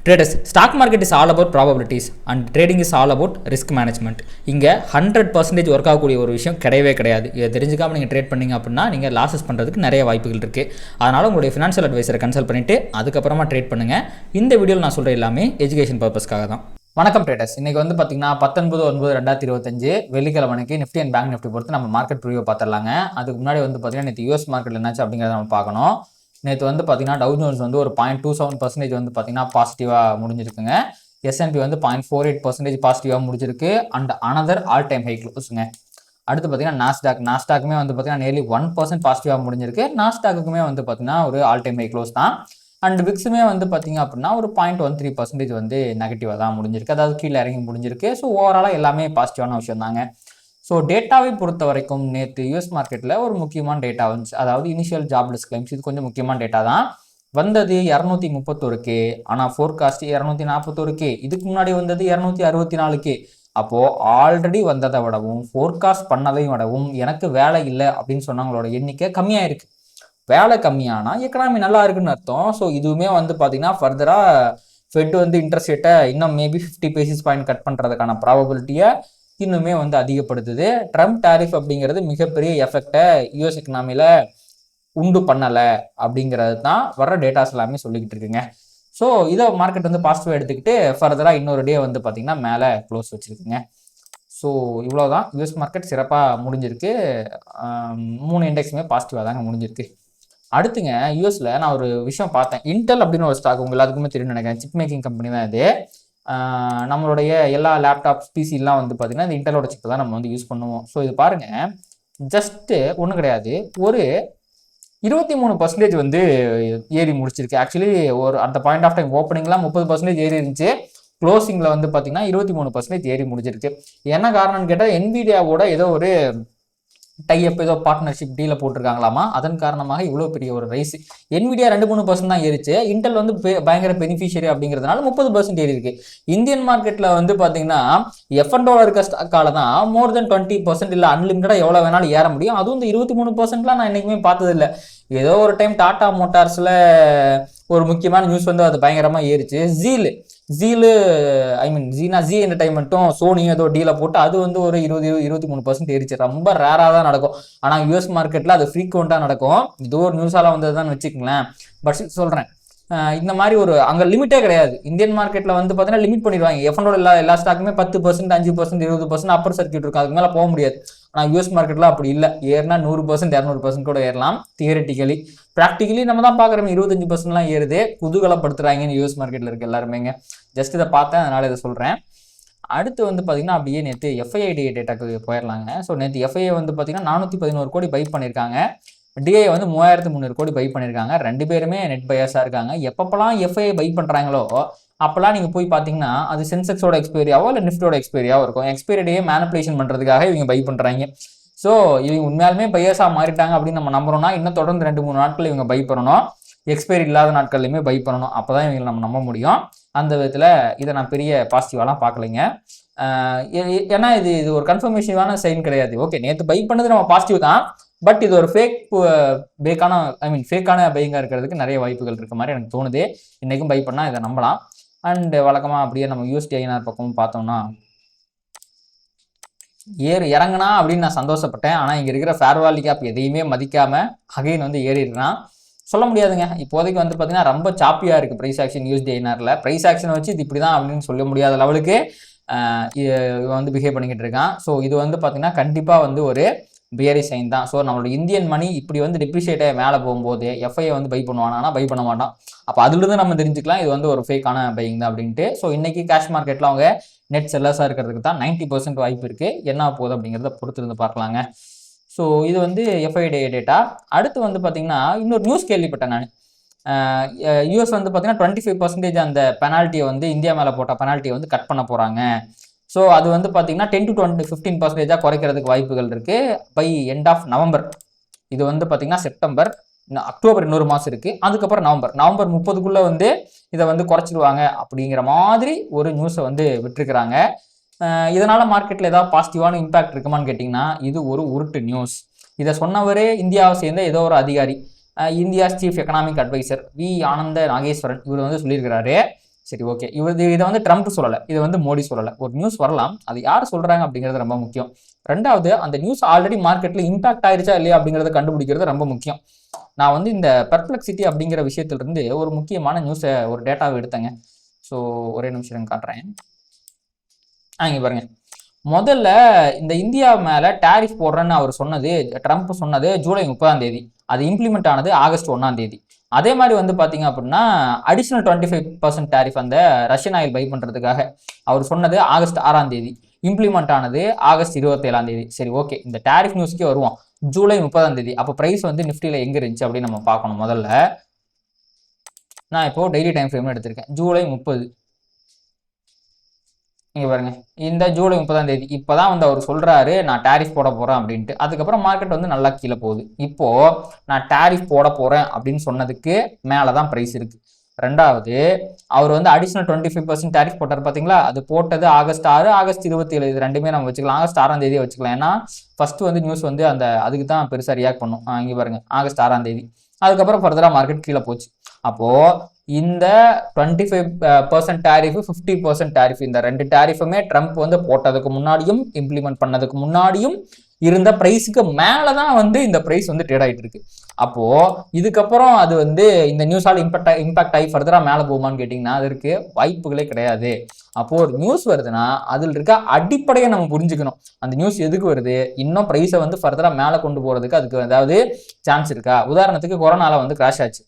Traders, stock market is all about probabilities and trading is all about risk management. இங்கே 100% work ஆகக்கூடிய ஒரு விஷயம் கிடையாது. இதை தெரிஞ்சுக்காமல் நீங்கள் ட்ரேட் பண்ணிங்க அப்படின்னா நீங்கள் லாஸஸ் பண்ணுறதுக்கு நிறைய வாய்ப்புகள் இருக்குது. அதனால் உங்களுடைய ஃபினான்ஷியல் அட்வைசரை கன்சல்ட் பண்ணிவிட்டு அதுக்கப்புறமா ட்ரேட் பண்ணுங்கள். இந்த வீடியோவில் நான் சொல்கிற எல்லாமே எஜுகேஷன் பர்பஸ்க்காக தான். வணக்கம் ட்ரேடர்ஸ். இன்றைக்கி வந்து பார்த்தீங்கன்னா 19/9/2025 வெள்ளிக்கிழமைக்கு நிஃப்டி அண்ட் பேங்க் நிஃப்டி பொறுத்து நம்ம மார்க்கெட் ப்ரிவியூ பார்த்துடலாங்க. அதுக்கு முன்னாடி வந்து பார்த்தீங்கன்னா நேற்று யூஎஸ் மார்க்கெட்டில் என்னாச்சு அப்படிங்கிறத நம்ம பார்க்கணும். நேற்று வந்து பார்த்தீங்கன்னா டவு ஜோன்ஸ் வந்து ஒரு 0.27% வந்து பார்த்தீங்கன்னா பாசிட்டிவாக முடிஞ்சிருக்குங்க. S&P வந்து 0.48% பாசிட்டிவாக முடிஞ்சிருக்கு and another all time high க்ளோஸுங்க. அடுத்து பார்த்தீங்கன்னா நாஸ்டாக்குமே வந்து பார்த்தீங்கன்னா நியர்லி 1% பாசிட்டிவாக முடிஞ்சிருக்கு. நாஸ்டாக்குமே வந்து பார்த்தீங்கன்னா ஒரு ஆல் டைம் ஹை க்ளோஸ் தான். அண்ட் விக்ஸுமே வந்து பார்த்தீங்க அப்படின்னா ஒரு 0.13% வந்து நெகட்டிவாக தான் முடிஞ்சிருக்கு, அதாவது கீழே இறங்கி முடிஞ்சிருக்கு. ஸோ ஓவராலாக எல்லாமே பாசிட்டிவான விஷயம் தாங்க. ஸோ டேட்டாவை பொறுத்த வரைக்கும் நேற்று யூஎஸ் மார்க்கெட்டில் ஒரு முக்கியமான டேட்டா வந்துச்சு, அதாவது இனிஷியல் ஜாப்லெஸ் கிளைம்ஸ். இது கொஞ்சம் முக்கியமான டேட்டா தான். வந்தது 231K, ஆனால் ஃபோர்காஸ்ட் 241K. இதுக்கு முன்னாடி வந்தது 264K. அப்போது ஆல்ரெடி வந்ததை விடவும் ஃபோர்காஸ்ட் பண்ணதையும் விடவும் எனக்கு வேலை இல்லை அப்படின்னு சொன்னவங்களோட எண்ணிக்கை கம்மியாக இருக்குது. வேலை கம்மியானால் எக்கனாமி நல்லா இருக்குன்னு அர்த்தம். ஸோ இதுவுமே வந்து பார்த்தீங்கன்னா ஃபர்தராக ஃபெட் வந்து இன்ட்ரெஸ்ட் ரேட்டை இன்னும் மேபி 50 பேசிஸ் பாயிண்ட் கட் பண்ணுறதுக்கான ப்ராபபிலிட்டியை இன்னுமே வந்து அதிகப்படுத்துது. ட்ரம்ப் டாரிஃப் அப்படிங்கிறது மிகப்பெரிய எஃபெக்டை யூஎஸ் எக்கனாமியில் உண்டு பண்ணலை அப்படிங்கிறது தான் வர டேட்டாஸ் எல்லாமே சொல்லிக்கிட்டு இருக்குங்க. ஸோ இதை மார்க்கெட் வந்து பாசிட்டிவாக எடுத்துக்கிட்டு ஃபர்தராக இன்னொரு டே வந்து பார்த்திங்கன்னா மேலே க்ளோஸ் வச்சுருக்குங்க. ஸோ இவ்வளோதான். யூஎஸ் மார்க்கெட் சிறப்பாக முடிஞ்சிருக்கு. 3 இண்டெக்ஸுமே பாசிட்டிவாக தாங்க முடிஞ்சிருக்கு. அடுத்துங்க யூஎஸில் நான் ஒரு விஷயம் பார்த்தேன். இன்டெல் அப்படின்னு ஒரு ஸ்டாக் உங்கள் எல்லாத்துக்குமே தெரியும் நினைக்கிறேன். சிப் மேக்கிங் கம்பெனி தான் இது. நம்மளுடைய எல்லா லேப்டாப்ஸ் பிசிலாம் வந்து பார்த்திங்கன்னா இந்த இன்டெலோட சிப்பை தான் நம்ம வந்து யூஸ் பண்ணுவோம். ஸோ இது பாருங்கள், ஜஸ்ட்டு ஒன்றும் கிடையாது, ஒரு 23% வந்து ஏறி முடிச்சிருக்கு. ஆக்சுவலி ஒரு அந்த பாயிண்ட் ஆஃப் டைம் ஓப்பனிங்லாம் 30% ஏறி இருந்துச்சு. க்ளோசிங்கில் வந்து பார்த்திங்கன்னா 23% ஏறி முடிஞ்சிருக்கு. என்ன காரணம்னு கேட்டால் என்விடியாவோட ஏதோ ஒரு டைப் ஏதோ பார்ட்னர்ஷிப் டீலை போட்டிருக்காங்களாமா. அதன் காரணமாக இவ்வளோ பெரிய ஒரு ரைஸ். என்விடியா 2-3% தான் ஏறிச்சு. இன்டெல் வந்து பயங்கர பெனிஃபிஷியரி அப்படிங்கிறதுனால 30% ஏறி இருக்கு. இந்தியன் மார்க்கெட்டில் வந்து பார்த்தீங்கன்னா F&O இருக்க ஸ்டாக்கால தான் மோர் தென் 20% இல்லை அன்லிமிட்டடாக எவ்வளோ வேணாலும் ஏற முடியும். அதுவும் இந்த 23%லாம் நான் என்றைக்குமே பார்த்ததில்லை. ஏதோ ஒரு டைம் டாடா மோட்டார்ஸில் ஒரு முக்கியமான நியூஸ் வந்து அது பயங்கரமாக ஏறிச்சு. ஜீ என்டர்டைன்மெண்ட்டும் சோனியும் ஏதோ டீலை போட்டு அது வந்து ஒரு 20-23% ஏறிச்சு. ரொம்ப ரேராக தான் நடக்கும். ஆனால் யூஎஸ் மார்க்கெட்டில் அது ஃப்ரீக்வெண்ட்டாக நடக்கும். இது ஒரு நியூஸால் வந்தது தான் வச்சுக்கங்களேன். பட் சொல்கிறேன், இந்த மாதிரி ஒரு அங்கே லிமிட்டே கிடையாது. இந்தியன் மார்க்கெட்டில் வந்து பார்த்தீங்கன்னா லிமிட் பண்ணிடுவாங்க. F&O எல்லா ஸ்டாக்குமே 10%, 5%, 20% அப்பர் சர்க்கியூட் இருக்கும். அதுக்கு மேலே போக முடியாது. ஆனால் யூஎஸ் மார்க்கெட்டில் அப்படி இல்லை. ஏறினா 100%, 200% கூட ஏறலாம் தியரிட்டிக்கலி. ப்ராக்டிக்கலி நம்ம தான் பார்க்குறோம் 25%லாம் ஏறுது. குதூகலப்படுத்துகிறாங்கன்னு யூஎஸ் மார்க்கெட்டில் இருக்க எல்லாருமேங்க. ஜஸ்ட் இதை பார்த்தேன், அதனால் இதை சொல்கிறேன். அடுத்து வந்து பார்த்திங்கன்னா அப்படியே நேற்று FII டேட்டாக்கு போயிடலாங்க. ஸோ நேற்று FII வந்து பார்த்திங்கன்னா 411 கோடி பை பண்ணியிருக்காங்க. DI வந்து 3300 கோடி பை பண்ணியிருக்காங்க. 2 பேருமே நெட் பையர்ஸாக இருக்காங்க. எப்பப்பெல்லாம் FII பை பண்ணுறாங்களோ அப்போல்லாம் நீங்கள் போய் பார்த்தீங்கன்னா அது சென்செக்ஸோட எக்ஸ்பைரியாவோ இல்லை நிஃப்டோட எக்ஸ்பைரியாவோ இருக்கும். எக்ஸ்பைரி டேயை மேனிப்புலேஷன் பண்ணுறதுக்காக இவங்க பை பண்ணுறாங்க. ஸோ இவங்க உண்மையாலுமே பையர்ஸாக மாறிட்டாங்க அப்படின்னு நம்ம நம்புறோம்னா இன்னும் தொடர்ந்து 2-3 நாட்கள் இவங்க பை பண்ணணும். எக்ஸ்பைரி இல்லாத நாட்கள்லையுமே பை பண்ணணும். அப்போ தான் இவங்களை நம்ம நம்ப முடியும். அந்த விதத்தில் இதை நான் பெரிய பாசிட்டிவாலாம் பார்க்கலைங்க. ஏன்னா இது ஒரு கன்ஃபர்மேஷனான சைன் கிடையாது. ஓகே, நேற்று பை பண்ணது நம்ம பாசிட்டிவ் தான். பட் இது ஒரு ஃபேக்கான பையிங்காக இருக்கிறதுக்கு நிறைய வாய்ப்புகள் இருக்க மாதிரி எனக்கு தோணுது. இன்றைக்கும் பை பண்ணால் இதை நம்பலாம். அண்ட் வழக்கமாக அப்படியே நம்ம USD INR பக்கம் பார்த்தோம்னா இறங்குனா அப்படின்னு நான் சந்தோஷப்பட்டேன். ஆனால் இங்கே இருக்கிற ஃபேர் வேல்யூ கேப் எதையுமே மதிக்காமல் அகைன் வந்து ஏறிடுறான். சொல்ல முடியாதுங்க. இப்போதைக்கு வந்து பார்த்தீங்கன்னா ரொம்ப சாப்பியாக இருக்குது ப்ரைஸ் ஆக்ஷன் USD INRல. ப்ரைஸ் ஆக்ஷனை வச்சு இது இப்படி தான் அப்படின்னு சொல்ல முடியாத லெவலுக்கு வந்து பிஹேவ் பண்ணிக்கிட்டு இருக்கான். ஸோ இது வந்து பார்த்தீங்கன்னா கண்டிப்பாக வந்து ஒரு பியரி சைன் தான். ஸோ நம்மளோட இந்தியன் மணி இப்படி வந்து டிப்ரிஷியேட்டே மேலே போகும்போது FII வந்து பை பண்ணுவானா, பை பண்ண மாட்டான். அப்போ அதுலேருந்து நம்ம தெரிஞ்சுக்கலாம் இது வந்து ஒரு ஃபேக்கான பையிங் தான் அப்படின்ட்டு. ஸோ இன்றைக்கி கேஷ் மார்க்கெட்டில் அவங்க நெட் செல்லர்ஸாக இருக்கிறதுக்கு தான் 90% வாய்ப்பு இருக்குது. என்ன போகுது அப்படிங்கிறத பொறுத்திருந்து பார்க்கலாங்க. ஸோ இது வந்து FII டேட்டா. அடுத்து வந்து பார்த்திங்கன்னா இன்னொரு நியூஸ் கேள்விப்பட்டேன் நான். யூஎஸ் வந்து பார்த்திங்கன்னா 25% அந்த பெனால்ட்டியை வந்து இந்தியா மேலே போட்ட பெனால்ட்டியை வந்து கட் பண்ண போகிறாங்க. ஸோ அது வந்து பார்த்திங்கன்னா 10-15% குறைக்கிறதுக்கு வாய்ப்புகள் இருக்குது பை எண்ட் ஆஃப் நவம்பர். இது வந்து பார்த்திங்கன்னா செப்டம்பர், அக்டோபர் இன்னொரு மாதம் இருக்குது. அதுக்கப்புறம் நவம்பர் 30க்குள்ளே வந்து இதை வந்து குறைச்சிடுவாங்க அப்படிங்கிற மாதிரி ஒரு நியூஸை வந்து விட்டுருக்குறாங்க. இதனால் மார்க்கெட்டில் ஏதாவது பாசிட்டிவான இம்பேக்ட் இருக்குமான்னு கேட்டிங்கன்னா இது ஒரு உருட்டு நியூஸ். இதை சொன்னவரே இந்தியாவை சேர்ந்த ஏதோ ஒரு அதிகாரி, India's chief economic adviser V Anantha Nageswaran, இவர் வந்து சொல்லியிருக்கிறாரு. சரி, ஓகே. இதை வந்து ட்ரம்ப் சொல்லலை, இதை வந்து மோடி சொல்லலை. ஒரு நியூஸ் வரலாம், அது யார் சொல்றாங்க அப்படிங்கிறது ரொம்ப முக்கியம். ரெண்டாவது, அந்த நியூஸ் ஆல்ரெடி மார்க்கெட்ல இம்பாக்ட் ஆயிருச்சா இல்லையா அப்படிங்கிறத கண்டுபிடிக்கிறது ரொம்ப முக்கியம். நான் வந்து இந்த பெர்ப்ளெக்சிட்டி அப்படிங்கிற விஷயத்திலிருந்து ஒரு முக்கியமான நியூஸை, ஒரு டேட்டாவை எடுத்தேங்க. ஸோ ஒரே நிமிஷம் காட்டுறேன். இங்க பாருங்க. முதல்ல இந்த இந்தியா மேல டேரிஃப் போடுறேன்னு அவர் சொன்னது, ட்ரம்ப் சொன்னது ஜூலை 30ஆம் தேதி. அது இம்ப்ளிமெண்ட் ஆனது ஆகஸ்ட் 1ஆம் தேதி. அதே மாதிரி வந்து பாத்தீங்க அப்படின்னா அடிஷனல் 25% டேரிஃப் அந்த ரஷ்யன் ஆயில் பை பண்றதுக்காக அவர் சொன்னது ஆகஸ்ட் 6ஆம் தேதி. இம்ப்ளிமெண்ட் ஆனது ஆகஸ்ட் 27ஆம் தேதி. சரி, ஓகே. இந்த டேரிஃப் நியூஸ்க்கே வருவோம். ஜூலை 30ஆம் தேதி. அப்போ பிரைஸ் வந்து நிஃப்டியில எங்க இருந்துச்சு அப்படின்னு நம்ம பார்க்கணும். முதல்ல நான் இப்போ டெய்லி டைம் ஃப்ரேம் எடுத்திருக்கேன். ஜூலை 30. இங்க பாருங்க, இந்த ஜூலை 30ஆம் தேதி இப்பதான் வந்து அவர் சொல்றாரு நான் டேரிஃப் போட போறேன் அப்படின்ட்டு. அதுக்கப்புறம் மார்க்கெட் வந்து நல்லா கீழே போகுது. இப்போ நான் டேரிஃப் போட போறேன் அப்படின்னு சொன்னதுக்கு மேலதான் பிரைஸ் இருக்கு. ரெண்டாவது, அவர் வந்து அடிஷனல் 25% டேரிஃப் போட்டார் பாத்தீங்களா, அது போட்டது ஆகஸ்ட் 6, ஆகஸ்ட் 27. இது ரெண்டுமே நம்ம வச்சுக்கலாம். ஆகஸ்ட் 6ஆம் தேதியே வச்சுக்கலாம். ஏன்னா ஃபர்ஸ்ட் வந்து நியூஸ் வந்து அந்த அதுக்கு தான் பெருசா ரியாக்ட் பண்ணும். இங்க பாருங்க, ஆகஸ்ட் 6ஆம் தேதி. அதுக்கப்புறம் ஃபர்தரா மார்க்கெட் கீழே போச்சு. அப்போ இந்த 25% டேரிஃப், 50% டேரிஃப், இந்த ரெண்டு டேரிஃபுமே ட்ரம்ப் வந்து போட்டதுக்கு முன்னாடியும் இம்ப்ளிமெண்ட் பண்ணதுக்கு முன்னாடியும் இருந்த பிரைஸுக்கு மேலதான் வந்து இந்த பிரைஸ் வந்து ட்ரேட் ஆயிட்டு இருக்கு. அப்போ இதுக்கப்புறம் அது வந்து இந்த நியூஸால இம்பாக்ட் ஆகி ஃபர்தரா மேல போகுமான்னு கேட்டீங்கன்னா அதற்கு வாய்ப்புகளே கிடையாது. அப்போ ஒரு நியூஸ் வருதுன்னா அதில் இருக்க அடிப்படையை நம்ம புரிஞ்சுக்கணும். அந்த நியூஸ் எதுக்கு வருது, இன்னும் பிரைஸை வந்து ஃபர்தரா மேல கொண்டு போறதுக்கு அதுக்கு ஏதாவது சான்ஸ் இருக்கா? உதாரணத்துக்கு கொரோனால வந்து கிராஷ் ஆச்சு,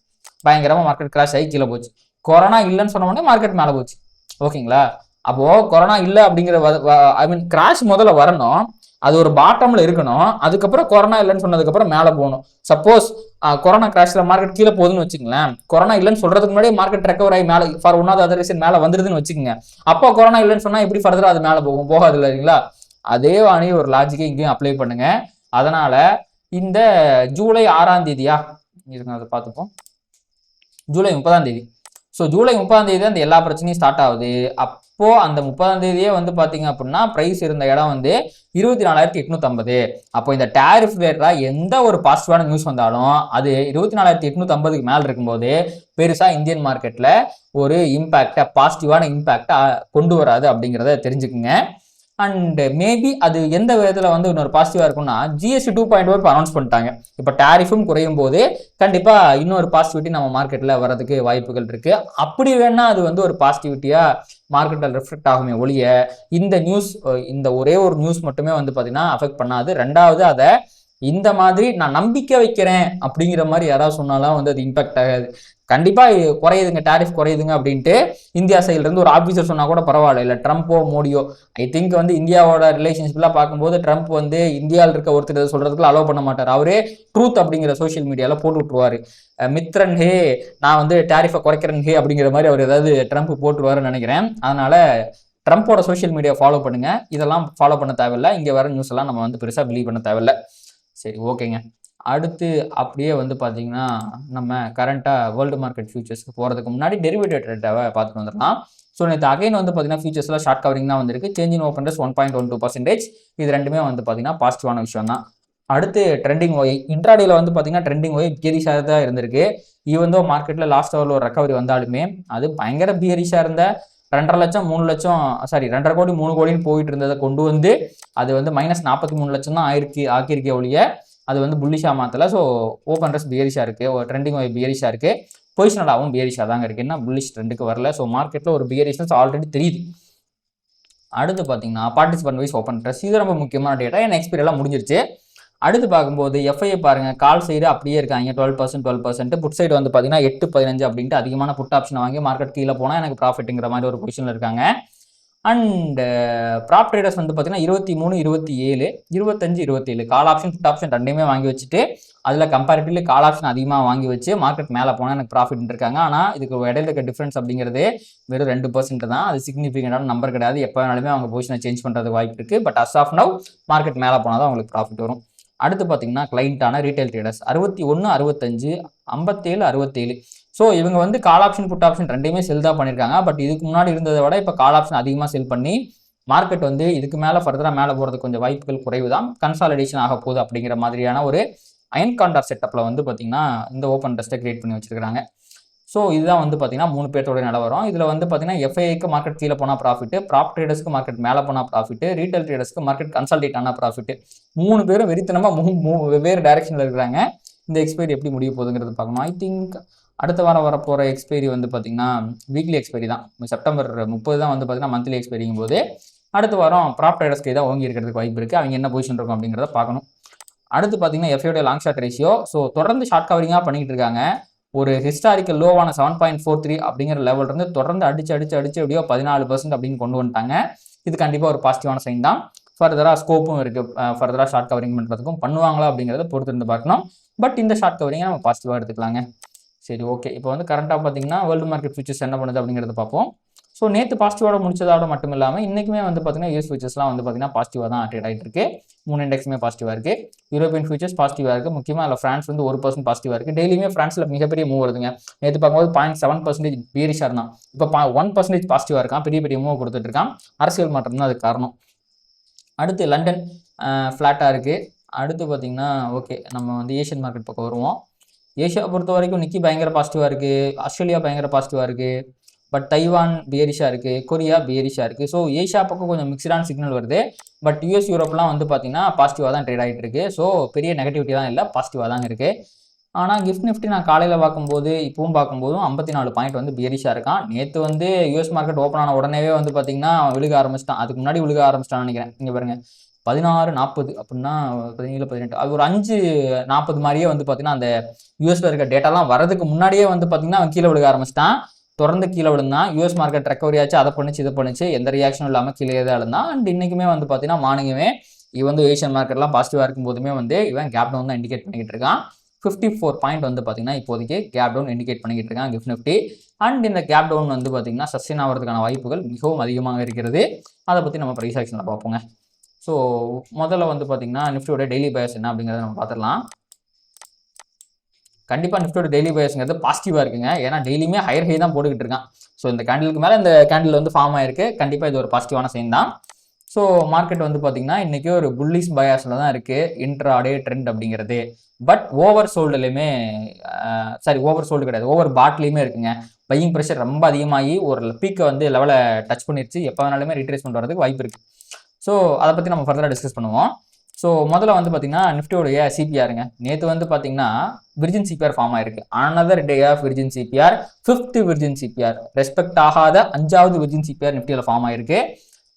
பயங்கரமா மார்க்கெட் கிராஷ் ஆகி கீழே போச்சு. கொரோனா இல்லைன்னு சொன்ன உடனே மார்க்கெட் மேல போச்சு. ஓகேங்களா? அப்போ கொரோனா இல்லை அப்படிங்கிற ஐ மீன் கிராஷ் முதல்ல வரணும், அது ஒரு பாட்டம்ல இருக்கணும். அதுக்கப்புறம் கொரோனா இல்லைன்னு சொன்னதுக்கு அப்புறம் மேல போகணும். சப்போஸ் கொரோனா கிராஷ்ல மார்க்கெட் கீழே போகுதுன்னு வச்சுக்கங்களேன், கொரோனா இல்லைன்னு சொல்றதுக்கு முன்னாடி மார்க்கெட் ரெக்கவர் ஆகி மேல for one of other reason மேல வந்துருதுன்னு வச்சுக்கோங்க. அப்போ கொரோனா இல்லைன்னு சொன்னா எப்படி ஃபர்தரா அது மேல போகும்? போகாது இல்லைங்களா? அதே வாணி ஒரு லாஜிக்கை இங்கேயும் அப்ளை பண்ணுங்க. அதனால இந்த ஜூலை 6ஆம் தேதியா இருங்க, அதை பார்த்துப்போம். ஜூலை 30ஆம் தேதி. ஸோ ஜூலை 30ஆம் தேதி அந்த எல்லா பிரச்சனையும் ஸ்டார்ட் ஆகுது. அப்போ அந்த 30ஆம் தேதியே வந்து பாத்தீங்க அப்படின்னா பிரைஸ் இருந்த இடம் வந்து 24,850. அப்போ இந்த டேரிஃப் ரேட்ல எந்த ஒரு பாசிட்டிவான நியூஸ் வந்தாலும் அது 24,850க்கு மேல இருக்கும்போது பெருசா இந்தியன் மார்க்கெட்ல ஒரு இம்பாக்டை, பாசிட்டிவான இம்பாக்டை கொண்டு வராது அப்படிங்கிறத தெரிஞ்சுக்குங்க. அண்ட் மேபி அது எந்த விதத்தில் வந்து இன்னொரு பாசிட்டிவாக இருக்கும்னா, ஜிஎஸ்டி 2.0 இப்போ அனௌன்ஸ் பண்ணிட்டாங்க. இப்போ டேரிஃபும் குறையும் போது கண்டிப்பாக இன்னொரு பாசிட்டிவிட்டி நம்ம மார்க்கெட்டில் வரதுக்கு வாய்ப்புகள் இருக்குது. அப்படி வேணா அது வந்து ஒரு பாசிட்டிவிட்டியாக மார்க்கெட்டில் ரிஃப்ளெக்ட் ஆகுமே ஒழிய இந்த நியூஸ், இந்த ஒரே ஒரு நியூஸ் மட்டுமே வந்து பார்த்தீங்கன்னா அஃபெக்ட் பண்ணாது. ரெண்டாவது, அதை இந்த மாதிரி நான் நம்பிக்கை வைக்கிறேன் அப்படிங்கிற மாதிரி யாராவது சொன்னாலும் வந்து அது இம்பாக்ட் ஆகாது. கண்டிப்பா குறையுதுங்க, டேரிஃப் குறையுதுங்க அப்படின்ட்டு இந்தியா சைட்ல இருந்து ஒரு ஆபீசர் சொன்னா கூட பரவாயில்ல, இல்ல ட்ரம்ப்போ மோடியோ. ஐ திங்க் வந்து இந்தியாவோட ரிலேஷன்ஷிப்லாம் பார்க்கும்போது ட்ரம்ப் வந்து இந்தியாவில் இருக்க ஒருத்தர் சொல்றதுக்குள்ள அலோவ் பண்ண மாட்டார். அவரே ட்ரூத் அப்படிங்கிற சோசியல் மீடியால போட்டு விட்டுருவாரு. மித்ரன் ஹே, நான் வந்து டேரிஃபை குறைக்கிறேன் ஹே அப்படிங்கிற மாதிரி அவர் ஏதாவது ட்ரம்ப் போட்டுருவாருன்னு நினைக்கிறேன். அதனால ட்ரம்ப்போட சோசியல் மீடியா ஃபாலோ பண்ணுங்க. இதெல்லாம் ஃபாலோ பண்ண தேவையில்லை. இங்க வர நியூஸ் எல்லாம் நம்ம வந்து பெருசா பிலீவ் பண்ண தேவையில்லை. சரி, ஓகேங்க. அடுத்து அப்படியே வந்து பார்த்தீங்கன்னா நம்ம கரண்ட்டாக வேர்ல்டு மார்க்கெட் ஃபியூச்சர்ஸ்க்கு போகிறதுக்கு முன்னாடி டெரிவேட்டிவ் ட்ரேட்டாவை பார்த்துட்டு வந்துடலாம். ஸோ நேற்று அகைன் வந்து பார்த்தீங்கன்னா ஃபியூச்சர்ஸ்லாம் ஷார்ட் கவரிங் தான் வந்திருக்கு. Change in open 1.12%. இது ரெண்டுமே வந்து பார்த்தீங்கன்னா பாசிட்டிவான விஷயம் தான். அடுத்து ட்ரெண்டிங் ஒய், இன்ட்ராடேல வந்து பார்த்தீங்கன்னா ட்ரெண்டிங் ஒய் பியரிஷாக தான் இருந்திருக்கு. ஈவன் தோ மார்க்கெட்டில் லாஸ்ட் ஹவரில் ஒரு ரெக்கவரி வந்தாலுமே அது பயங்கர பியரிஷாக இருந்த 2.5 லட்சம் 3 லட்சம் 2.5 கோடி 3 கோடின்னு போயிட்டு இருந்ததை கொண்டு வந்து அது வந்து -43 லட்சம் தான் ஆக்கியிருக்கே ஒழிய அது வந்து புல்லிஷா மாத்தல. ஸோ ஓப்பன் ட்ரெஸ் பியரிஷா இருக்கு, ட்ரெண்டிங் பியரிஷா இருக்கு, பொசிஷனலாகவும் பியரிஷா தாங்க இருக்கு. என்ன புல்லிஷ் ட்ரெண்டுக்கு வரல. ஸோ மார்க்கெட்ல ஒரு பியரிஷ்னஸ் ஆல்ரெடி தெரியுது. அடுத்து பார்த்தீங்கன்னா பார்ட்டிசிபென்ட் வைஸ் ஓப்பன் ட்ரெஸ், இது ரொம்ப முக்கியமான டேட்டா. என் எக்ஸ்பீரியன் எல்லாம் முடிஞ்சிருச்சு. அடுத்து பார்க்கும்போது எஃப்ஐஏ பாருங்க, கால் சைடு அப்படியே இருக்காங்க 12%, புட் சைடு வந்து பார்த்தீங்கன்னா 8.15 அப்படின்ட்டு அதிகமான புட் ஆப்ஷன் வாங்கி மார்க்கெட் கீழே போனால் எனக்கு ப்ராஃபிட்டுங்கிற மாதிரி ஒரு பொசிஷனில் இருக்காங்க. அண்ட் ப்ராப் ட்ரேடர்ஸ் வந்து பார்த்தீங்கன்னா 23, 27, 25, 27 கால் ஆப்ஷன் புட் ஆப்ஷன் ரெண்டுமே வாங்கி வச்சுட்டு அதில் கம்பேரிட்டிவ்லி கால் ஆப்ஷன் அதிகமாக வாங்கி வச்சு மார்க்கெட் மேலே போனால் எனக்கு ப்ராஃபிட் இருக்காங்க. ஆனால் இதுக்கு இடையில இருக்க டிஃப்ரென்ஸ் அப்படிங்கிறது வெறும் 2% தான். அது சிக்னிஃபிகண்டான நம்பர் கிடையாது. எப்போ வேணாலுமே அவங்க பொசிஷனை சேஞ்ச் பண்ணுறதுக்கு வாய்ப்பு இருக்குது. But as of now market மேலே போனால் தான் அவங்களுக்கு ப்ராஃபிட் வரும். அடுத்து பார்த்தீங்கன்னா கிளைண்டான ரீட்டைல் ட்ரேடர்ஸ் 61, 65, 57, 67. ஸோ இவங்க வந்து கால் ஆப்ஷன் புட் ஆப்ஷன் ரெண்டையுமே செல் தான் பண்ணியிருக்காங்க. பட் இதுக்கு முன்னாடி இருந்ததை விட இப்போ கால் ஆப்ஷன் அதிகமாக செல் பண்ணி மார்க்கெட் வந்து இதுக்கு மேலே ஃபர்தராக மேலே போகிறதுக்கு கொஞ்சம் வாய்ப்புகள் குறைவு தான். கன்சாலிடேஷன் ஆக போகுது அப்படிங்கிற மாதிரியான ஒரு அயன் காண்டார் செட்டப்பில் வந்து பார்த்தீங்கன்னா இந்த ஓப்பன் டெஸ்ட்டை கிரியேட் பண்ணி வச்சிருக்காங்க. ஸோ இதுதான் வந்து பார்த்தீங்கன்னா 3 பேர்த்தோட நிலவரம். இதில் வந்து பார்த்தீங்கன்னா எஃப்ஐக்கு மார்க்கெட் கீழே போனால் ப்ராஃபிட், ப்ராப் ட்ரேடர்ஸ்க்கு மார்க்கெட் மேலே போனால் ப்ராஃபிட், ரீட்டைல் ட்ரேடர்ஸ்க்கு மார்க்கெட் கன்சல்டேட் ஆனால் ப்ராஃபிட். 3 பேரும் வெறித்தனமாக வெவ்வேறு டைரக்ஷனில் இருக்கிறாங்க. இந்த எக்ஸ்பைரி எப்படி முடிய போகுதுங்கிறது பார்க்கணும். ஐ திங்க் அடுத்த வாரம் வரப்போகிற எக்ஸ்பைரி வந்து பார்த்தீங்கன்னா வீக்லி எக்ஸ்பைரி தான். செப்டம்பர் 30 தான் வந்து பார்த்தீங்கன்னா மந்த்லி எக்ஸ்பைரிங்கும் போது அடுத்த வாரம் ப்ராப் ட்ரேடர்ஸ்க்கு தான் ஓங்கி இருக்கிறதுக்கு வாய்ப்பு இருக்குது. அவங்க என்ன பொசிஷன் இருக்கும் அப்படிங்கிறத பார்க்கணும். அடுத்து பார்த்தீங்கன்னா எஃப்ஐயோட லாங் ஷார்ட் ரேஷியோ. ஸோ தொடர்ந்து ஷார்ட் கவரிங்காக பண்ணிக்கிட்டு இருக்காங்க. ஒரு ஹிஸ்டாரிக்கல் லோவான 7.43 அப்படிங்கிற லெவல் இருந்து தொடர்ந்து அடிச்சு எப்படியோ 14% அப்படின்னு கொண்டு வந்துட்டாங்க. இது கண்டிப்பாக ஒரு பாசிட்டிவான சைன் தான். ஃபர்தராக ஸ்கோப்பும் இருக்குது, ஃபர்தராக ஷார்ட் கவரிங் பண்ணுறதுக்கும் பண்ணுவாங்களா அப்படிங்கிறத பொறுத்து இருந்து பார்க்கணும். பட் இந்த ஷார்ட் கவரிங்கை நம்ம பாசிட்டிவாக எடுத்துக்கலாங்க. சரி, ஓகே. இப்போ வந்து கரண்ட்டாக பார்த்தீங்கன்னா வேர்ல்டு மார்க்கெட் ஃபியூச்சர்ஸ் என்ன பண்ணுது அப்படிங்கிறத பார்ப்போம். ஸோ நேற்று பாசிட்டிவோட முடிச்சதோட மட்டும் இல்லாமல் இன்றைக்குமே வந்து பார்த்தீங்கன்னா யூஎஸ் ஃபியூச்சர்ஸ்லாம் வந்து பார்த்தீங்கன்னா பாசிட்டிவாக தான் ட்ரேட் ஆகிட்டு இருக்கு. 3 இண்டெக்ஸுமே பாசிட்டிவாக இருக்குது. யூரோப்பியன் ஃபியூச்சர்ஸ் பாசிட்டிவாக இருக்குது. முக்கியமாக அதில் ஃப்ரான்ஸ் வந்து 1% பாசிட்டிவாக இருக்குது. டெய்லியுமே ஃப்ரான்ஸில் மிகப்பெரிய மூவ் வருதுங்க. நேற்று பார்க்கும்போது 0.7% பியரிஷாக இருந்தான். இப்போ 1% பாசிட்டிவாக இருக்கான். பெரிய மூவ் கொடுத்துட்டு இருக்கான். அரசியல் மாற்றம் தான் அதுக்கு காரணம். அடுத்து லண்டன் ஃப்ளாட்டாக இருக்குது. அடுத்து பார்த்தீங்கன்னா ஓகே, நம்ம வந்து ஏஷியன் மார்க்கெட் பக்கம் வருவோம். ஏஷியா பொறுத்த வரைக்கும் நிக்கி பயங்கர பாசிட்டிவாக இருக்குது. ஆஸ்திரேலியா பயங்கர பாசிட்டிவாக இருக்குது. பட் தைவான் பியரிஷாக இருக்குது. கொரியா பியரிஷாக இருக்குது. ஸோ ஏஷியா பக்கம் கொஞ்சம் மிக்சடான சிக்னல் வருது. பட் யூஎஸ் யூரோப்லாம் வந்து பார்த்தீங்கன்னா பாசிட்டிவாக தான் ட்ரேட் ஆகிட்டு இருக்குது. ஸோ பெரிய நெகட்டிவிட்டி தான் இல்லை, பாசிட்டிவாக தான் இருக்குது. ஆனால் கிஃப்ட் நிஃப்டி நான் காலையில் பார்க்கும்போது இப்பவும் பார்க்கும்போதும் 54 பாயிண்ட் வந்து பியரிஷாக இருக்கான். நேற்று வந்து யூஎஸ் மார்க்கெட் ஓப்பன் ஆன உடனேவே வந்து பார்த்தீங்கன்னா விழுக ஆரம்பிச்சிட்டான். அதுக்கு முன்னாடி விழுக ஆரம்பிச்சிட்டான்னு நினைக்கிறேன். இங்கே பாருங்கள் 16.40 அப்படின்னா 17 18 அது ஒரு 5.40 மாதிரியே வந்து பார்த்தீங்கன்னா அந்த யூஎஸ்ல இருக்க டேட்டாலாம் வரதுக்கு முன்னாடியே வந்து பார்த்தீங்கன்னா அவன் கீழே விழுக ஆரம்பிச்சிட்டான். தொடர்ந்து கீழே விழுந்தான். யூஎஸ் மார்க்கெட் ரெக்கவரி ஆச்சு, அதை பண்ணிச்சு இதை பண்ணிச்சு, எந்த ரியாக்ஷனும் இல்லாமல் கீழே தான் இருந்தான். அண்ட் இன்றைக்குமே வந்து பார்த்தீங்கன்னா மார்னிங்குமே இவன் வந்து ஏஷியன் மார்க்கெட்லாம் பாசிட்டிவாக இருக்கும் போதுமே வந்து இவன் கேப் டவுன் தான் இண்டிகேட் பண்ணிக்கிட்டு இருக்கான். 54 பாயிண்ட் வந்து பார்த்தீங்கன்னா இப்போதைக்கு கேப் டவுன் இண்டிகேட் பண்ணிக்கிட்டு இருக்கான் கிஃப்ட் நிஃப்டி. அண்ட் இந்த கேப் டவுன் வந்து பார்த்தீங்கன்னா சஸ்டெயின் ஆகிறதுக்கான வாய்ப்புகள் மிகவும் அதிகமாக இருக்கிறது. அதை பற்றி நம்ம ப்ரைஸ் ஆக்ஷனில் பார்ப்போங்க. ஸோ முதல்ல வந்து பார்த்தீங்கன்னா நிஃப்டியோட டெய்லி பயஸ் என்ன அப்படிங்கிறத நம்ம பார்த்துடலாம். கண்டிப்பாக நிஃப்டியோட டெய்லி பயஸ்ங்கிறது பாசிட்டிவாக இருக்குங்க. ஏன்னா டெய்லியுமே ஹையர் ஹை தான் போட்டுக்கிட்டு இருக்கான். ஸோ இந்த கேண்டிலுக்கு மேலே இந்த கேண்டில் வந்து ஃபார்ம் ஆயிருக்கு. கண்டிப்பாக இது ஒரு பாசிட்டிவான சைன் தான். ஸோ மார்க்கெட் வந்து பார்த்தீங்கன்னா இன்றைக்கி ஒரு புல்லிஷ் பயாஸில் தான் இருக்குது இன்ட்ராடே ட்ரெண்ட் அப்படிங்கிறது. பட் ஓவர் சோல்டுலையுமே ஓவர் சோல்டு கிடையாது, ஓவர் பாட்லேயுமே இருக்குங்க. பையிங் ப்ரெஷர் ரொம்ப அதிகமாகி ஒரு பீக்கை வந்து லெவலை டச் பண்ணிடுச்சு. எப்போ வேணாலுமே ரீட்ரேஸ்மெண்ட் வரதுக்கு வாய்ப்பு இருக்குது. ஸோ அதை பற்றி நம்ம ஃபர்தராக டிஸ்கஸ் பண்ணுவோம். ஸோ முதல்ல வந்து பார்த்தீங்கன்னா நிஃப்டியோடைய சிபிஆருங்க. நேற்று வந்து பார்த்தீங்கன்னா விர்ஜின் சிபிஆர் ஃபார்ம் ஆயிருக்கு. Another day of virgin CPR, 5th virgin CPR, respect ஆகாத 5வது விர்ஜின் சிபிஆர் நிஃப்டியில் ஃபார்ம் ஆயிருக்கு.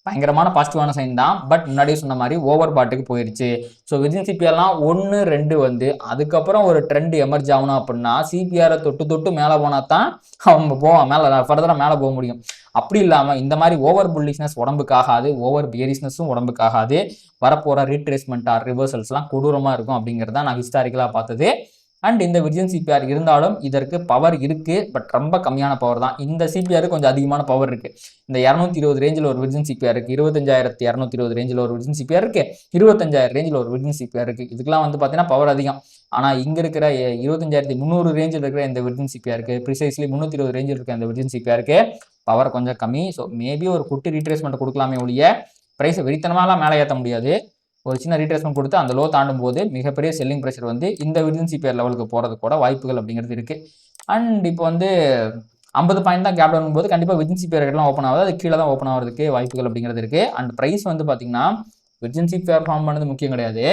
பயங்கரமான பாசிட்டிவான சைன் தான். பட் முன்னாடியே சொன்ன மாதிரி ஓவர் பாட்டுக்கு போயிடுச்சு. ஸோ விர்ஜின் சிபிஆர்லாம் 1 2 வந்து அதுக்கப்புறம் ஒரு ட்ரெண்ட் எமர்ஜ் ஆகணும் அப்படின்னா சிபிஆரை தொட்டு மேலே போனால் தான் அவங்க போவான் மேலே ஃபர்தராக மேலே போக முடியும். அப்படி இல்லாமல் இந்த மாதிரி ஓவர் புல்லிஷ்னஸ் உடம்புக்கு ஆகாது, ஓவர் பியரிஷ்னஸும் உடம்புக்கு ஆகாது. வரப்போகிற ரீட்ரேஸ்மெண்ட் ஆர் ரிவர்சல்ஸ்லாம் கொடூரமாக இருக்கும் அப்படிங்கிறத நான் ஹிஸ்டாரிக்கலாக பார்த்தது. அண்ட் இந்த விர்ஜின் சிபிஆர் இருந்தாலும் இதற்கு பவர் இருக்குது, பட் ரொம்ப கம்மியான பவர் தான். இந்த சிபிஆருக்கு கொஞ்சம் அதிகமான பவர் இருக்குது. இந்த 220 ரேஞ்சில் ஒரு விர்ஜின் சிபிஆர் இருக்குது, 25,220 ரேஞ்சில் ஒரு விர்ஜின் சிபிஆர் இருக்குது, 25,000 ரேஞ்சில் ஒரு விர்ஜின் சிபிஆர் இருக்குது. இதுக்கெல்லாம் வந்து பார்த்தீங்கன்னா பவர் அதிகம். ஆனால் இங்கே இருக்கிற 25,300 ரேஞ்சில் இருக்கிற இந்த விர்ஜின் சிபிஆருக்கு, ப்ரிசைஸ்லி 320 ரேஞ்சில் இருக்கிற இந்த விர்ஜின் சிபிஆருக்கு பவர் கொஞ்சம் கம்மி. ஸோ மேபி ஒரு குட்டி ரீட்ரேஸ்மெண்ட் கொடுக்கலாமே ஒழிய ப்ரைஸை வெறித்தனமாலாம் மேலே ஏற்ற முடியாது. ஒரு சின்ன ரீட்ரேஸ்மெண்ட் கொடுத்து அந்த லோ தாண்டும் போது மிகப்பெரிய செல்லிங் ப்ரெஷர் வந்து இந்த விர்ஜின் சிபிஆர் லெவலுக்கு போகிறது கூட வாய்ப்புகள் அப்படிங்கிறது இருக்குது. அண்ட் இப்போ வந்து 50 பாயிண்ட் தான் கேப் டவுன் போது கண்டிப்பாக விர்ஜின் சிபிஆர் ரேட்லாம் ஓப்பன் ஆகுது, அது கீழே தான் ஓப்பன் ஆகிறதுக்கு வாய்ப்புகள் அப்படிங்கிறது இருக்குது. அண்ட் ப்ரைஸ் வந்து பார்த்தீங்கன்னா விர்ஜின் சிபிஆர் ஃபார்ம் பண்ணது முக்கியம் கிடையாது,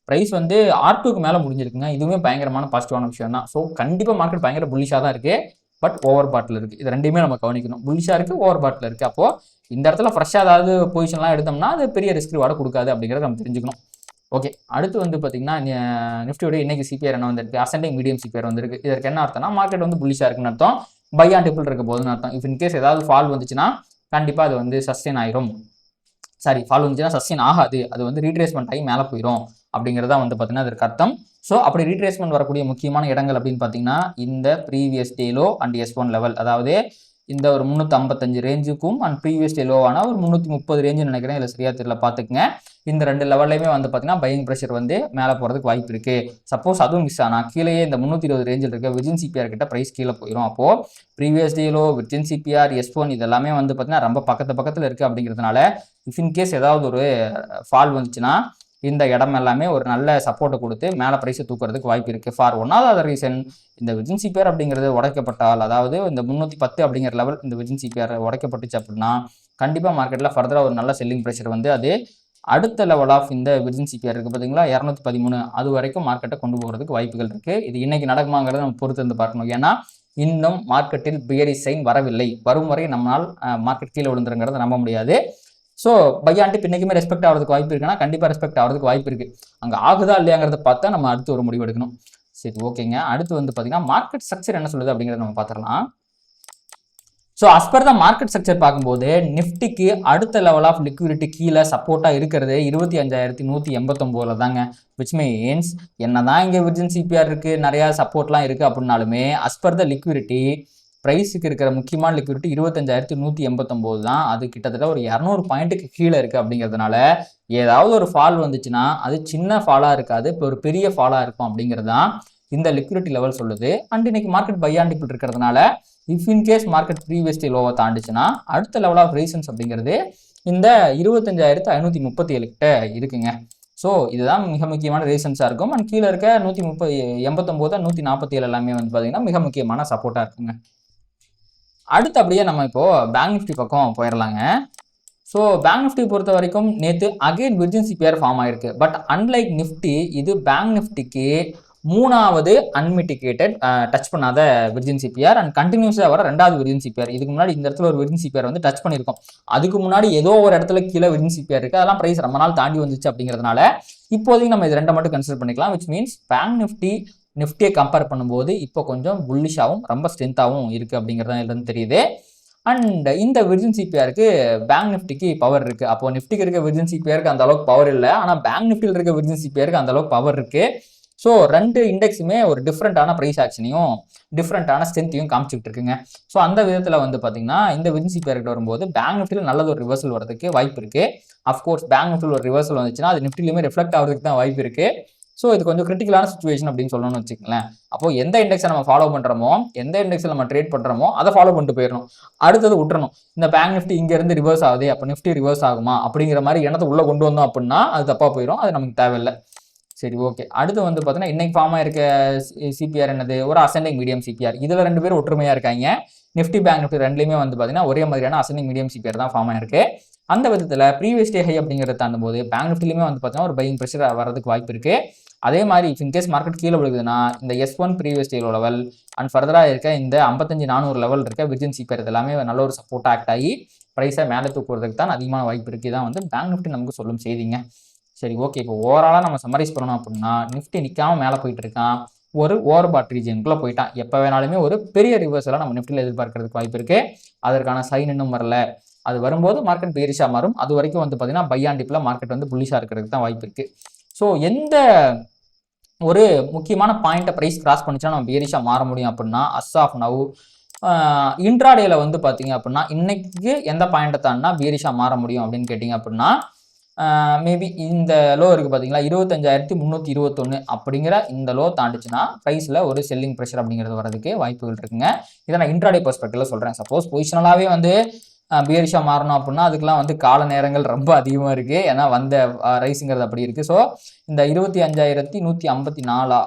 ப்ரைஸ் வந்து R2க்கு மேலே முடிஞ்சிருக்குங்க. இதுவுமே பயங்கரமான பாசிட்டிவான விஷயம் தான். ஸோ கண்டிப்பாக மார்க்கெட் பயங்கர புல்லிஷாக தான் இருக்குது, பட் ஓவர் பாட்டில் இருக்குது. இது ரெண்டுமே நம்ம கவனிக்கணும். புல்லிஷாக இருக்குது, ஓவர் பாட்டில் இருக்குது. அப்போது இந்த இடத்துல ஃப்ரெஷ்ஷாக ஏதாவது பொசிஷன்லாம் எடுத்தோம்னா அது பெரிய ரிஸ்க் ரிவார்டு கொடுக்காது அப்படிங்கிறத நம்ம தெரிஞ்சுக்கணும். ஓகே, அடுத்து வந்து பார்த்தீங்கன்னா நிஃப்டியோட இன்னைக்கு சிபிஆர் என்ன வந்திருக்கு, அசெண்டிங் மீடியம் சிபிஆர் வந்திருக்கு. இதற்கு என்ன அர்த்தம்னா மார்க்கெட் வந்து புல்லிஷாக இருக்குன்னு அர்த்தம், பை ஆன் டிப்பிள் இருக்க போதுன்னு அர்த்தம். இஃப் இன்கேஸ் ஏதாவது ஃபால் வந்துச்சுன்னா கண்டிப்பாக அது வந்து சஸ்டெயின் ஆயிரும். ஃபால் வந்துச்சுன்னா சஸ்டெயின் ஆகாது, அது வந்து ரீட்ரேஸ்மெண்ட் ஆகி மேலே போயிடும் அப்படிங்கிறதா வந்து பார்த்தீங்கன்னா அதற்கு அர்த்தம். ஸோ அப்படி ரீட்ரேஸ்மெண்ட் வரக்கூடிய முக்கியமான இடங்கள் அப்படின்னு பார்த்தீங்கன்னா இந்த previous day low and S1 level, அதாவது இந்த ஒரு 355 ரேஞ்சுக்கும் அண்ட் ப்ரீவியஸ் டே லோவான ஒரு 330 ரேஞ்சுன்னு நினைக்கிறேன், இல்லை சரியா தெரியல பார்த்துக்குங்க. இந்த ரெண்டு லெவல்லையுமே வந்து பார்த்தீங்கன்னா பையிங் ப்ரெஷர் வந்து மேலே போகிறதுக்கு வாய்ப்பு இருக்குது. சப்போஸ் அதுவும் மிஸ் ஆனால் கீழேயே இந்த 320 ரேஞ்சில் இருக்க விர்ஜின் சிபிஆர் கிட்ட ப்ரைஸ் கீழே போயிடும். அப்போது previous day low, virgin CPR, S1 இதெல்லாமே வந்து பார்த்தீங்கன்னா ரொம்ப பக்கத்தில் இருக்குது. அப்படிங்கிறதுனால இஃப் இன்கேஸ் ஏதாவது ஒரு ஃபால் வந்துச்சுன்னா இந்த இடம் எல்லாமே ஒரு நல்ல சப்போர்ட்டை கொடுத்து மேலே ப்ரைஸை தூக்குறதுக்கு வாய்ப்பு இருக்குது. ஃபார் ஒன்னாவது அதர் ரீசன், இந்த விர்ஜின் சிபிஆர் அப்படிங்கிறது உடைக்கப்பட்டால், அதாவது இந்த 310 அப்படிங்கிற லெவல் இந்த விர்ஜின் சிபிஆர் உடைக்கப்பட்டுச்சு அப்படின்னா கண்டிப்பாக மார்க்கெட்டில் ஃபர்தராக ஒரு நல்ல செல்லிங் ப்ரெஷர் வந்து அது அடுத்த லெவல் ஆஃப் இந்த விர்ஜின் சிபிஆர் இருக்குது பார்த்தீங்களா 213 அது வரைக்கும் மார்க்கெட்டை கொண்டு போகிறதுக்கு வாய்ப்புகள் இருக்குது. இது இன்னைக்கு நடக்குமாங்கிறத நம்ம பொறுத்து வந்து பார்க்கணும். ஏன்னா இன்னும் மார்க்கெட்டில் பியரிஷ் சைன் வரவில்லை. வரும் வரை நம்மளால் மார்க்கெட் கீழே விழுந்துருங்கிறத நம்ப முடியாது. ஸோ பையாண்டி பின்னைக்குமே ரெஸ்பெக்ட் ஆகிறதுக்கு வாய்ப்பு இருக்குன்னா கண்டிப்பாக ரெஸ்பெக்ட் ஆகிறதுக்கு வாய்ப்பு இருக்குது. அங்கே ஆகுதா இல்லையாங்கிறத பார்த்தா நம்ம அடுத்து ஒரு முடிவு எடுக்கணும். சரி, ஓகேங்க. அடுத்து வந்து பார்த்தீங்கன்னா மார்க்கெட் ஸ்ட்ரக்சர் என்ன சொல்லுது அப்படிங்கிறத நம்ம பார்த்துடலாம். So as per the market structure பார்க்கும்போது நிஃப்டிக்கு அடுத்த லெவல் ஆஃப் லிக்விடிட்டி கீழே சப்போர்ட்டாக இருக்கிறது 25,189 தாங்க. விச் மீன்ஸ் என்ன தான் இங்கே விர்ஜின் சிபிஆர் இருக்குது, நிறையா சப்போர்ட்லாம் இருக்குது அப்படின்னாலுமே அஸ் பர் த லிக்விடிட்டி ப்ரைஸுக்கு இருக்கிற முக்கியமான லிக்விடிட்டி 25,189 தான். அது கிட்டத்தட்ட ஒரு 200 பாயிண்ட்டுக்கு கீழே இருக்குது. அப்படிங்கிறதுனால ஏதாவது ஒரு ஃபால் வந்துச்சுன்னா அது சின்ன ஃபாலாக இருக்காது, இப்போ ஒரு பெரிய ஃபாலாக இருக்கும் அப்படிங்கிறது தான் இந்த லிக்விடிட்டி லெவல் சொல்லுது. அண்ட் இன்னைக்கு மார்க்கெட் பையாண்டிபிள் இருக்கிறதுனால if in case market previous day லோவை தாண்டிச்சுன்னா அடுத்த லெவல் ஆஃப் ரீசன்ஸ் அப்படிங்கிறது இந்த 25,537 கிட்ட இருக்குங்க. ஸோ இதுதான் மிக முக்கியமான ரீசன்ஸாக இருக்கும். அண்ட் கீழே இருக்க 189 147 எல்லாமே வந்து பார்த்தீங்கன்னா மிக முக்கியமான சப்போர்ட்டாக இருக்குங்க. அடுத்து அப்படியே நம்ம இப்போது பேங்க் நிஃப்டி பக்கம் போயிடலாங்க. ஸோ பேங்க் நிஃப்டி பொறுத்த வரைக்கும் நேற்று அகைன் விர்ஜின் சிபிஆர் ஃபார்ம் ஆயிருக்கு. பட் அன்லைக் நிஃப்டி இது பேங்க் நிஃப்டிக்கு மூணாவது அன்மிட்டிகேட்டட் டச் பண்ணாத விர்ஜின் சிபிஆர் அண்ட் கண்டினியூஸாக வர ரெண்டாவது விர்ஜின் சிபிஆர். இதுக்கு முன்னாடி இந்த இடத்துல ஒரு விர்ஜின் சிபிஆர் வந்து டச் பண்ணியிருக்கோம். அதுக்கு முன்னாடி ஏதோ ஒரு இடத்துல கீழே விர்ஜின் சிபிஆர் இருக்குது. அதெல்லாம் ப்ரைஸ் ரொம்ப நாள் தாண்டி வந்துச்சு. அப்படிங்கிறதுனால இப்போதைக்கு நம்ம இது ரெண்டை மட்டும் கன்சிடர் பண்ணிக்கலாம். விச் மீன்ஸ் பேங்க் நிஃப்டியை கம்பேர் பண்ணும்போது இப்போ கொஞ்சம் புல்லிஷாகவும் ரொம்ப ஸ்ட்ரென்த்தாகவும் இருக்குது அப்படிங்கிறது இதுலேருந்து தெரியுது. அண்ட் இந்த விர்ஜின் சிபிஆருக்கு பேங்க் நிஃப்டிக்கு பவர் இருக்குது. அப்போ நிஃப்டிக்கு இருக்க விர்ஜின் சிபிஆருக்கு அந்த அளவுக்கு பவர் இல்லை, ஆனால் பேங்க் நிஃப்டியில் இருக்க விர்ஜின் சிபிஆருக்கு அந்த அளவுக்கு பவர் இருக்குது. ஸோ ரெண்டு இண்டெக்ஸுமே ஒரு டிஃப்ரெண்ட்டான ப்ரைஸ் ஆக்ஷனையும் டிஃப்ரெண்ட்டான ஸ்ட்ரென்த்தையும் காமிச்சிட்டு இருக்குங்க. ஸோ அந்த விதத்தில் வந்து பார்த்தீங்கன்னா இந்த விர்ஜின் சிபிஆர்கிட்ட வரும்போது பேங்க் நிஃப்டியில் நல்லது ஒரு ரிவர்சல் வரதுக்கு வாய்ப்பு இருக்குது. அஃப்கோர்ஸ் பேங்க் நிஃப்டியில் ஒரு ரிவர்சல் வந்துச்சுன்னா அது நிஃப்டிலையுமே ரிஃப்ளெக்ட் ஆகிறதுக்கு தான் வாய்ப்பு இருக்குது. ஸோ இது கொஞ்சம் கிரிட்டிக்கலான சுச்சுவேஷன் அப்படின்னு சொல்லணும்னு வச்சுக்கங்களேன். அப்போ எந்த இண்டெக்ஸை நம்ம ஃபாலோ பண்ணுறோமோ, எந்த இண்டெக்ஸில் நம்ம ட்ரேட் பண்ணுறோமோ அதை ஃபாலோ பண்ணிட்டு போயிடணும். அடுத்தது விட்டுறணும். இந்த பேங்க் நிஃப்டி இங்கேருந்து ரிவர்ஸ் ஆகுது, அப்போ நிஃப்டி ரிவர்ஸ் ஆகுமா அப்படிங்கிற மாதிரி எண்ணத்தை உள்ளே கொண்டு வந்தோம் அப்படின்னா அது தப்பாக போயிடும். அது நமக்கு தேவையில்லை. சரி, ஓகே. அடுத்து வந்து பார்த்தீங்கன்னா இன்னைக்கு ஃபார்ம் ஆயிருக்க சிபிஆர் என்னது, ஒரு அசெண்டிங் மீடியம் சிபிஆர். இதில் ரெண்டு பேரும் ஒற்றுமையாக இருக்காங்க. நிஃப்டி பேங்க் நிஃப்டி ரெண்டுலேயுமே வந்து பார்த்தீங்கன்னா ஒரே மாதிரியான அசெண்டிங் மீடியம் சிபிஆர் தான் ஃபார்ம் ஆயிருக்கு. அந்த விதத்தில் ப்ரீவியஸ் டே ஹை அப்படிங்கிறத தாண்டும் போது பேங்க் நிஃப்டிலையுமே வந்து பார்த்தீங்கன்னா ஒரு பையிங் ப்ரெஷர் வரதுக்கு வாய்ப்பு இருக்குது. அதே மாதிரி இன்கேஸ் மார்க்கெட் கீழே விழுகுதுன்னா இந்த S1 previous day level and ஃபர்தராக இருக்க இந்த 55,400 லெவல் இருக்க விர்ஜின் சிபிஆர் இதெல்லாமே நல்ல ஒரு சப்போர்ட் ஆக்ட் ஆகி ப்ரைஸை மேலே தூக்குறதுக்கு தான் அதிகமான வாய்ப்பு இருக்குது. தான் வந்து பேங்க் நிஃப்டி நமக்கு சொல்லும் செய்திங்க. சரி, ஓகே. இப்போ ஓவராலாக நம்ம சம்மரைஸ் பண்ணணும் அப்படின்னா நிஃப்டி நிற்காமல் மேலே போயிட்டு இருக்கான், ஒரு ஓவர்பாட் ரீஜனுக்குள்ளே போயிட்டான். எப்போ வேணாலுமே ஒரு பெரிய ரிவர்ஸெல்லாம் நம்ம நிஃப்டியில் எதிர்பார்க்கறதுக்கு வாய்ப்பு இருக்குது. அதற்கான சைன் இன்னும் வரல. அது வரும்போது மார்க்கெட் பேரிஷாக மாறும். அது வரைக்கும் வந்து பார்த்தீங்கன்னா பையாண்டிப்பில் மார்க்கெட் வந்து புல்லிஷாக இருக்கிறதுக்கு தான் வாய்ப்பு இருக்குது. ஸோ எந்த ஒரு முக்கியமான பாயிண்ட்டை ப்ரைஸ் கிராஸ் பண்ணிச்சுன்னா நம்ம பேரிஷாக மாற முடியும் அப்படின்னா அஸ் ஆஃப் நவ் இன்ட்ராடேல வந்து பார்த்தீங்க அப்படின்னா இன்னைக்கு எந்த பாயிண்ட்டை தாண்டினா பேரிஷாக மாற முடியும் அப்படின்னு கேட்டிங்க அப்படின்னா மேபி இந்த லோ இருக்குது பார்த்தீங்களா 25,321 அப்படிங்கிற இந்த லோ தாண்டிச்சுன்னா ப்ரைஸில் ஒரு செல்லிங் ப்ரெஷர் அப்படிங்கிறது வரதுக்கு வாய்ப்புகள் இருக்குங்க. இதை நான் இன்ட்ராடே பெர்ஸ்பெக்டிவ்ல சொல்கிறேன். சப்போஸ் பொசிஷனலாகவே வந்து பியரிஷாக மாறணும் அப்படின்னா அதுக்கெலாம் வந்து கால நேரங்கள் ரொம்ப அதிகமாக இருக்குது. ஏன்னா வந்த ரைஸுங்கிறது அப்படி இருக்குது. ஸோ இந்த 25,154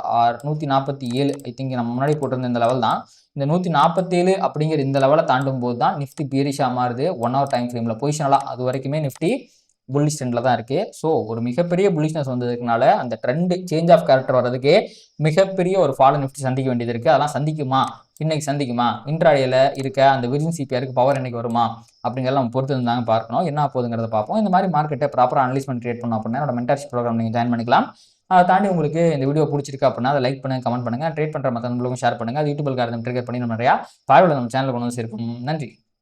147 ஐ திங்க் நம்ம முன்னாடி போட்டிருந்த இந்த லெவல் தான். இந்த 147 அப்படிங்கிற இந்த லெவலை தாண்டும் போது தான் நிஃப்டி பியரிஷாக மாறுது 1 hour டைம் ஃப்ரேமில் பொசிஷனலாக. அது வரைக்குமே நிஃப்டி புல்லிஷ் ட்ரெண்டில் தான் இருக்குது. ஸோ ஒரு மிகப்பெரிய புல்லிஷ்னஸ் வந்ததுக்குனால அந்த ட்ரெண்டு சேஞ்ச் ஆஃப் கேரக்டர் வர்றதுக்கே மிகப்பெரிய ஒரு ஃபாலை நிஃப்டி சந்திக்க வேண்டியது இருக்குது. அதெல்லாம் சந்திக்குமா, இன்னைக்கு சந்திக்குமா, இன்ட்ராடேல இருக்க அந்த விர்ஜின் சிபிஆருக்கு பவர் இன்னைக்கு வருமா அப்படிங்கிறத நம்ம பொறுத்து இருந்தாங்க பார்க்கணும். என்ன போகுதுங்கிறத பார்ப்போம். இந்த மாதிரி மார்க்கெட்டை ப்ராப்பராக அனலைஸ் பண்ணி ட்ரேட் பண்ணோம் அப்படின்னா என்னோட மென்டர்ஷிப் ப்ரோக்ராம் நீங்கள் ஜாயின் பண்ணிக்கலாம். அதை தாண்டி உங்களுக்கு இந்த வீடியோ பிடிச்சிருக்கு அப்படின்னா அதை லைக் பண்ணுங்கள், கமெண்ட் பண்ணுங்கள், ட்ரேட் பண்ணுற மற்றவங்களுக்கும் ஷேர் பண்ணுங்கள். அது யூடியூப் காரணம் ட்ரிகர் பண்ணி நம்ம நிறையா பார்வையில் நம்ம சேனலில் கொண்டு வந்து சேர்க்கும். நன்றி.